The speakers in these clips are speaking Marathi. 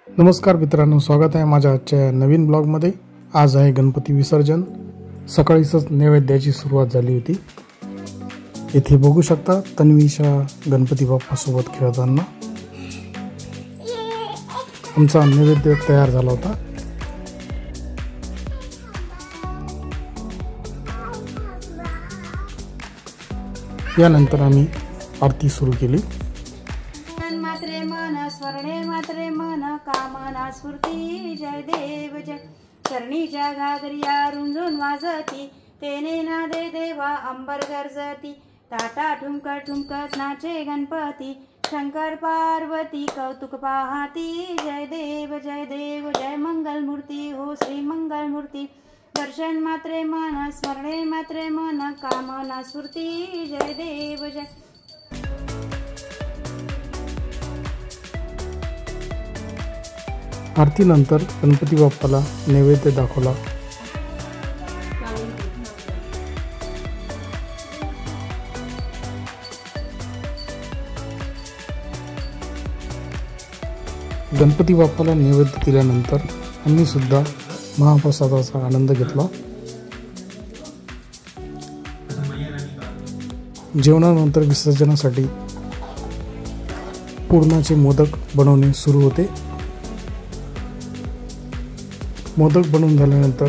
नमस्कार मित्रांनो, स्वागत आहे माझ्या आजच्या नवीन ब्लॉगमध्ये। आज आहे गणपती विसर्जन। सकाळीच नैवेद्याची सुरुवात झाली होती। येथे बघू शकता तन्वीशा गणपती बाप्पा सोबत खेळताना। आमचा नैवेद्य तयार झाला होता। यानंतर आम्ही आरती सुरू केली। मात्रे मन स्वर्णे मात्रे मन कामना स्फूर्ती जय देव जय चरणीच्या घागरिया रुंजून वाजती तेने नादे देवा अंबर गरजती ताटा ठुमकत ठुमकत नाचे गणपती शंकर पार्वती कौतुक पाहती जय देव जय मंगल मूर्ती हो श्री मंगल मूर्ती दर्शन मात्रे मन स्मरणे मात्रे मन कामना स्फूर्ती जय देव जय। आरतीनंतर गणपती बाप्पाला नैवेद्य दाखवला। गणपती बाप्पाला नैवेद्य दिल्यानंतर आम्ही सुद्धा महाप्रसादाचा आनंद घेतला। जेवणानंतर विसर्जनासाठी पुरणाचे मोदक बनवणे सुरू होते। मोदक बनवून झाल्यानंतर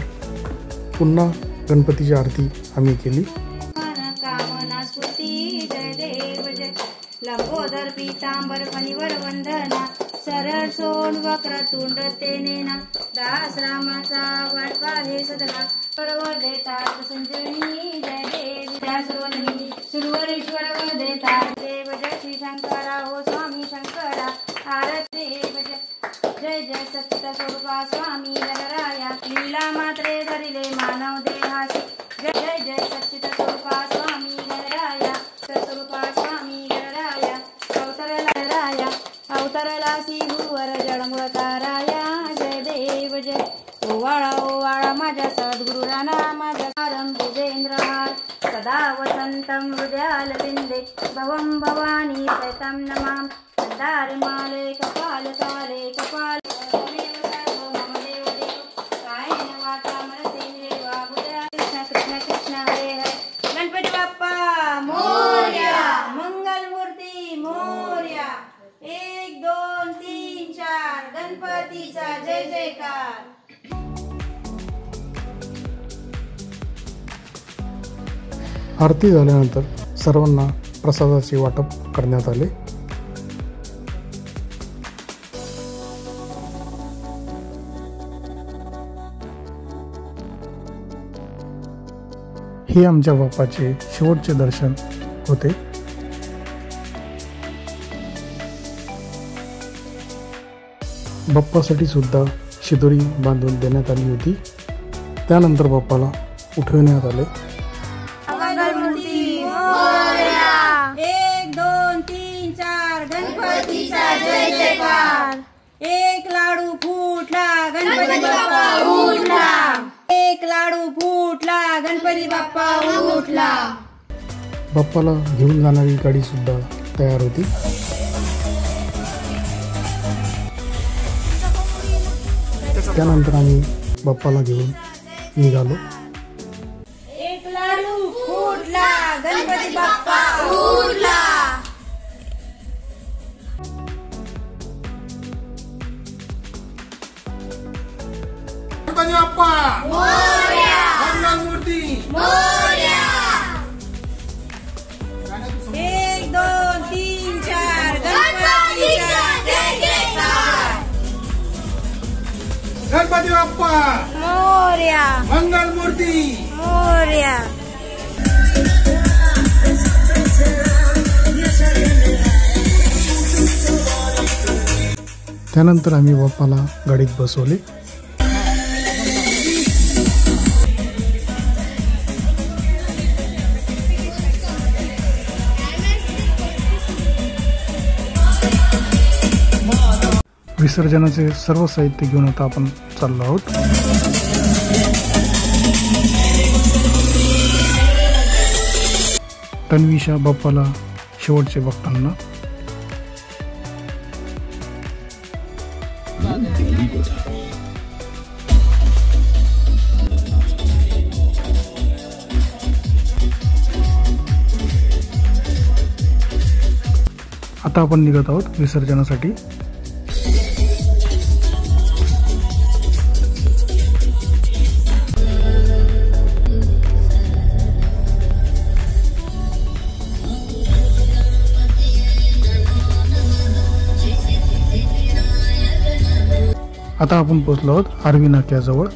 पुन्हा गणपतीची आरती आम्ही केली। कामना स्फूर्ती जय देव जय लंबोदर पीतांबर फणीवर वंदना सरळ सोंड वक्रतुंड तेनेना दास रामाचा वाटपा हे सदना परवर देतात संजीवनी जय देव जय सुरवणी सुरवरेश्वर देतात देव जय श्री शंकरा हो स्वामी शंकरा आरती देव जय जय जय सच्चित स्वरूपा स्वामी गणराया लीला मात्रे धरिले मानव देहासी जय जय सच्चित स्वरूपा स्वामी गणराया स्वरूपा स्वामी गणराया अवतरला अवतरलासी गुरुवर जळमुळकाराया जय देव जय ओवाळा माझ्या सद्गुरु राणा माझ्या सारं भुजेंद्रहार सदा वसंतं हृदयालविंदे भवं भवानी सैतं नमां मंदार माले कपाल काले कपाल कृष्ण हरे हरे गणपती बाप्पा मोरया मंगल मूर्ती मोरया 1 2 3 4 गणपतीचा जय जयकार। आरती झाल्यानंतर सर्वांना प्रसादाचे वाटप करण्यात आले। हे आमच्या बाप्पाचे शेवटचे दर्शन होते। बाप्पासाठी सुद्धा शिदोरी बांधून देण्यात आली होती। त्यानंतर बाप्पाला उठवण्यात आले। मंगल मूर्ती मोरया 1 2 3 4 गणपतीचा जय जयकार। एक लाडू फुटला गणपती बाप्पा उठला एक लाडू फुटला गणपती बाप्पा उठला। बाप्पाला घेऊन जाणारी गाडी सुद्धा तयार होती। त्यानंतर आम्ही बाप्पाला घेऊन निघालो। एक लाडू फुटला गणपती बाप्पा उठला। गणपती बाप्पा मोरया मंगल मूर्ती मोरया 1 2 3 4 गणपतीचा जय जयकार। गणपती बाप्पा मोरया मंगल मूर्ती मोरया। त्यानंतर आम्ही बाप्पाला गाडीत बसवले। विसर्जनाचे सर्व साहित्य घेऊन आता आपण चाललो आहोत। तन्वीशा बाप्पाला शेवटचे बघताना मुकुटा। आता आपण निघत आहोत विसर्जनासाठी। आता आपण पोहोचलो आहोत आर्वी नाक्याजवळ।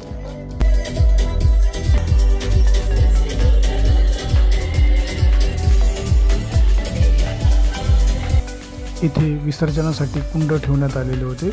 इथे विसर्जनासाठी कुंड ठेवण्यात आलेले होते।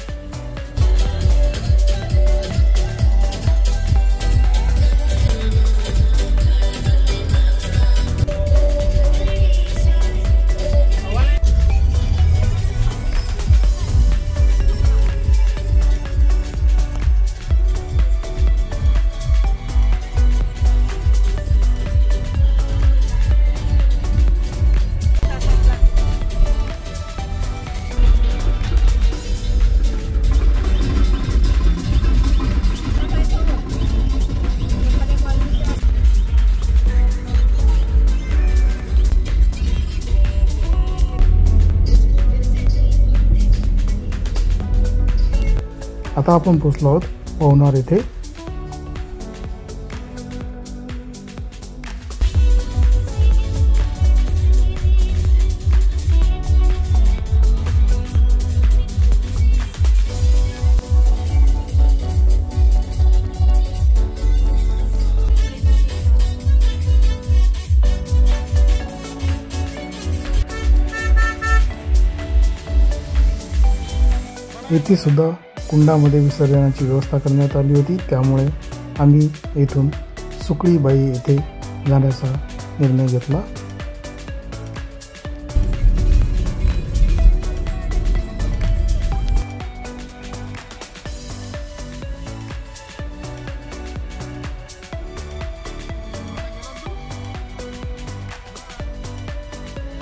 आता आपण पोहोचलो आहोत पवनार येथे। येथे सुद्धा कुंडामध्ये विसर्जनाची व्यवस्था करण्यात आली होती, त्यामुळे आम्ही येथून सुकळीबाई येथे जाण्याचा निर्णय घेतला।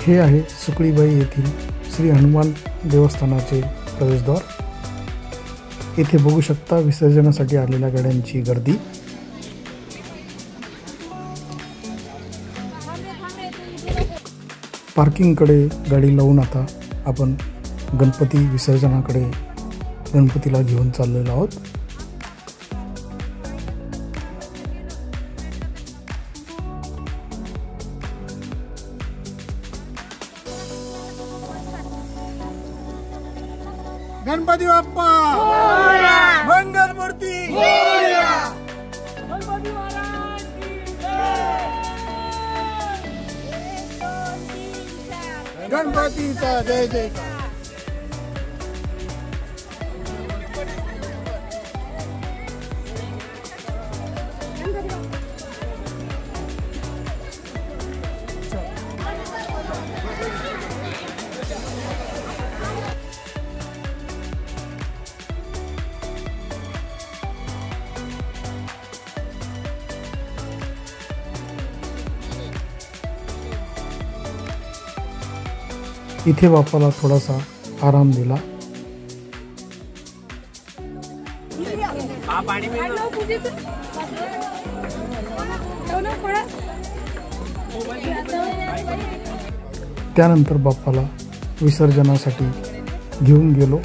हे आहे सुकळीबाई येथील श्री हनुमान देवस्थानाचे प्रवेशद्वार। येथे बघू शकता विसर्जनासाठी आलेल्या गाड्यांची गर्दी। पार्किंगकडे गाडी लावून आता आपण गणपती विसर्जनाकडे गणपतीला घेऊन चाललेलो आहोत। गणपती बाप्पा मोरया, मंगल मूर्ती मोरया, गणपती महाराज की जय, गणपतीचा जय जयकार। इथे बाप्पाला थोडासा आराम दिला। त्यानंतर बाप्पाला विसर्जनासाठी घेऊन गेलो।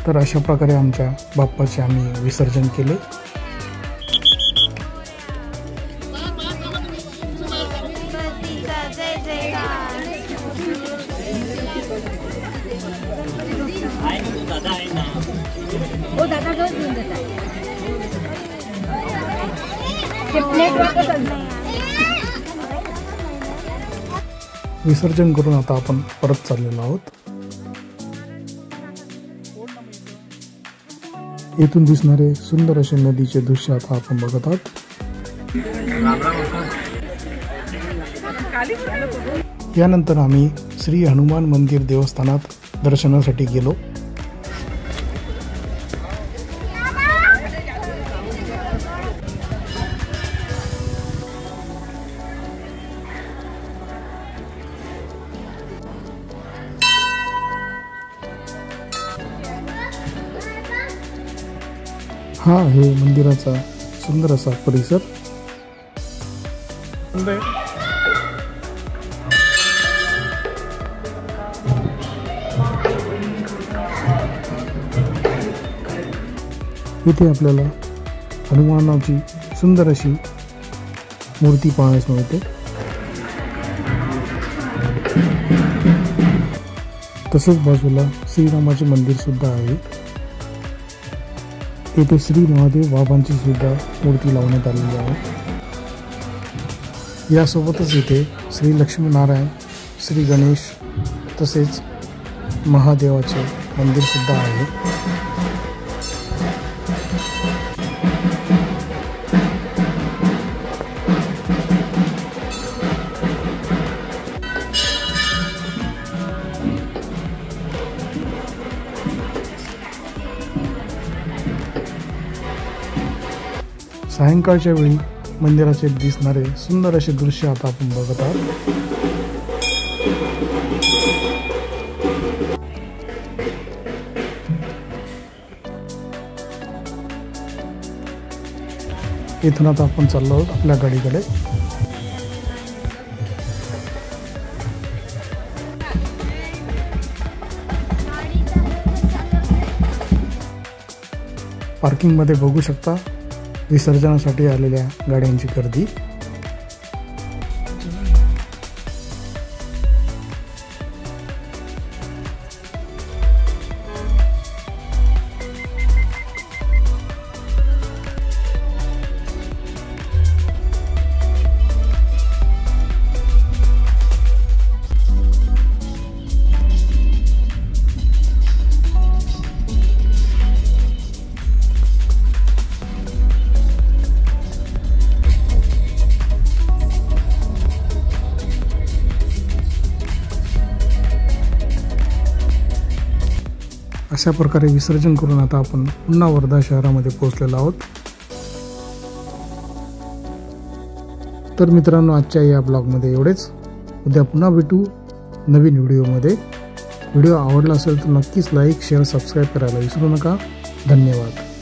तर अशा प्रकारे आमच्या बाप्पाचे आम्ही विसर्जन केले। विसर्जन करून आता आपण परत चाललेलो आहोत। येथून दिसणारे सुंदर असे नदीचे दृश्य आता आपण बघत आहोत. यानंतर आम्ही श्री हनुमान मंदिर देवस्थानात दर्शनासाठी गेलो. हा आहे मंदिराचा सुंदर असा परिसर. इथे आपल्याला हनुमानाची सुंदर अशी मूर्ती पाहण्यास मिळते. तसंच बाजूला श्रीरामाचे मंदिर सुद्धा आहे. येथे श्री महादेव बाबांची सुद्धा मूर्ती लावण्यात आलेली आहे. यासोबतच इथे श्री लक्ष्मीनारायण, श्री गणेश तसेच महादेवाचे मंदिर सुद्धा आहे. सायंकाळच्या वेळी मंदिराचे दिसणारे सुंदर असे दृश्य आता आपण बघत आहोत. इथून आता आपण चाललो आहोत आपल्या गाडीकडे. पार्किंग मध्ये बघू शकता विसर्जनासाठी आलेल्या गाड्यांची गर्दी. अशा प्रकारे विसर्जन करून आता आपण पुन्हा वर्धा शहरामध्ये पोहोचलेलो आहोत. तर मित्रांनो, आजच्या या ब्लॉगमध्ये एवढेच. उद्या पुन्हा भेटू नवीन व्हिडिओमध्ये. व्हिडिओ आवडला असेल तर नक्कीच लाईक, शेअर, सबस्क्राईब करायला विसरू नका. धन्यवाद.